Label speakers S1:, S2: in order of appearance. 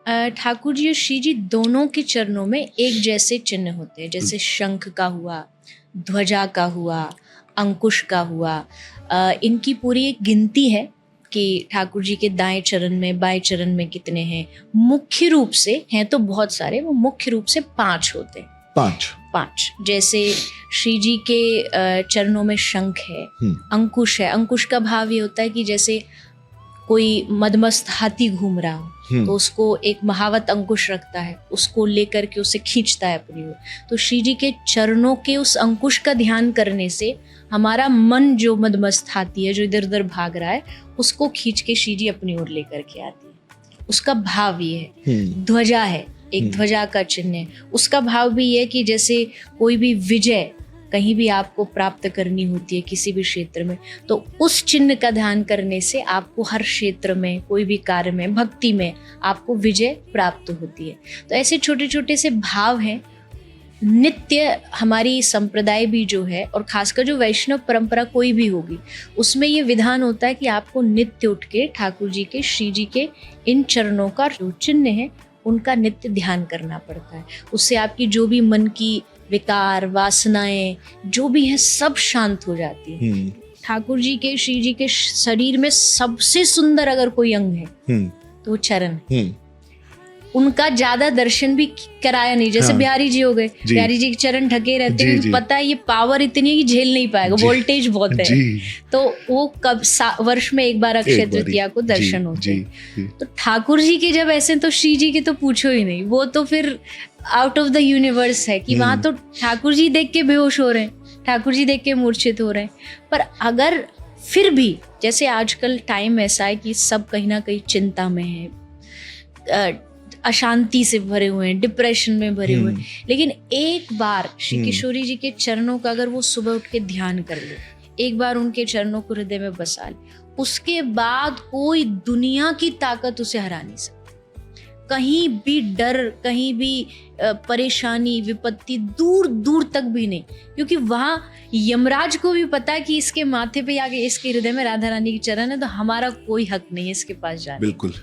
S1: ठाकुर जी और श्री जी दोनों के चरणों में एक जैसे चिन्ह होते हैं, जैसे शंख का हुआ, ध्वजा का हुआ, अंकुश का हुआ। इनकी पूरी एक गिनती है कि ठाकुर जी के दाएं चरण में, बाएं चरण में कितने हैं। मुख्य रूप से हैं तो बहुत सारे, वो मुख्य रूप से 5 होते हैं। 5 जैसे श्री जी के चरणों में शंख है, अंकुश है। अंकुश का भाव ये होता है कि जैसे कोई मदमस्त हाथी घूम रहा हो तो उसको एक महावत अंकुश रखता है, उसको लेकर के उसे खींचता है अपनी ओर। तो श्री जी के चरणों के उस अंकुश का ध्यान करने से हमारा मन जो मदमस्त हाथी है, जो इधर उधर भाग रहा है, उसको खींच के श्री जी अपनी ओर लेकर के आती है। उसका भाव ये है। ध्वजा है, एक ध्वजा का चिन्ह है। उसका भाव भी ये है कि जैसे कोई भी विजय कहीं भी आपको प्राप्त करनी होती है किसी भी क्षेत्र में, तो उस चिन्ह का ध्यान करने से आपको हर क्षेत्र में, कोई भी कार्य में, भक्ति में आपको विजय प्राप्त होती है। तो ऐसे छोटे छोटे से भाव हैं। नित्य हमारी संप्रदाय भी जो है, और खासकर जो वैष्णव परंपरा कोई भी होगी, उसमें ये विधान होता है कि आपको नित्य उठ के ठाकुर जी के, श्री जी के इन चरणों का जो चिन्ह है उनका नित्य ध्यान करना पड़ता है। उससे आपकी जो भी मन की विकार, वासनाएं जो भी है, सब शांत हो जाती है। ठाकुर जी के, श्री जी के शरीर में सबसे सुंदर अगर कोई अंग है तो वो चरण है। उनका ज्यादा दर्शन भी कराया नहीं, जैसे बिहारी जी हो गए, बिहारी जी के चरण ढके रहते हैं, पता है ये पावर इतनी है कि झेल नहीं पाएगा, वोल्टेज बहुत है। तो वो कब वर्ष में एक बार अक्षय तृतीया को दर्शन होते हैं। तो ठाकुर जी के जब ऐसे, तो श्री जी के तो पूछो ही नहीं, वो तो फिर आउट ऑफ द यूनिवर्स है कि वहां तो ठाकुर जी देख के बेहोश हो रहे हैं, ठाकुर जी देख के मूर्छित हो रहे हैं। पर अगर फिर भी, जैसे आजकल टाइम ऐसा है कि सब कहीं ना कहीं चिंता में है, अशांति से भरे हुए हैं, डिप्रेशन में भरे हुए हैं, लेकिन एक बार श्री किशोरी जी के चरणों का अगर वो सुबह उठ के ध्यान कर ले, एक बार उनके चरणों को हृदय में बसा ले, उसके बाद कोई दुनिया की ताकत उसे हरा नहीं सकती। कहीं भी डर, कहीं भी परेशानी, विपत्ति दूर दूर तक भी नहीं, क्योंकि वहां यमराज को भी पता है कि इसके माथे पे आके, इसके हृदय में राधा रानी की चरण है, तो हमारा कोई हक नहीं है इसके पास जाने। बिल्कुल।